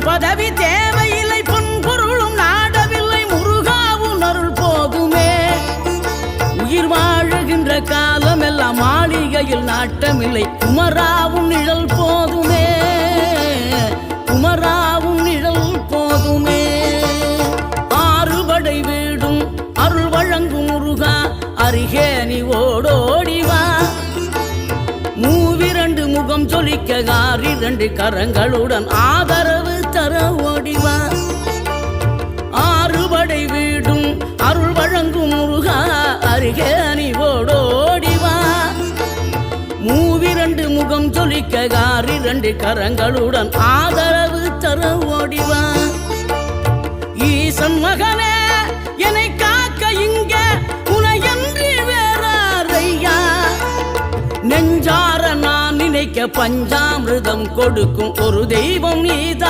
பணம் பதவி தேவையில்லை, பொன் பொருளும் நாடவில்லை, முருகாவும் அருள் போதுமே. உயிர் வாழுகின்ற காலம் எல்லாம் மாளிகையில் நாட்டமில்லை, குமராவும் நிழல் போதுமே, குமராவும் நிழல் போதுமே. ஆறுபடை வீடும் அருள் வழங்கும் முருகா, அருகே நீ ஓடோடிவா. மூவிரண்டு முகம் சொலிக்க ஆறிரண்டு கரங்களுடன் ஆதரவு தர ஓடிவா. ஆறுபடை வீடும் அருள் வழங்கும் முருகா, அருகே நீ ஓடோடிவா. மூவிரண்டு முகம் சொலிக்க ஆறிரண்டு கரங்களுடன் ஆதரவு தர ஓடிவா. ஈசன் மகனே என்னை காக்க இங்க உனையன்றி வேறாரையா. நெஞ்சார நான் நினைக்க பஞ்சாமிர்தம் கொடுக்கும் ஒரு தெய்வம் நீதான்.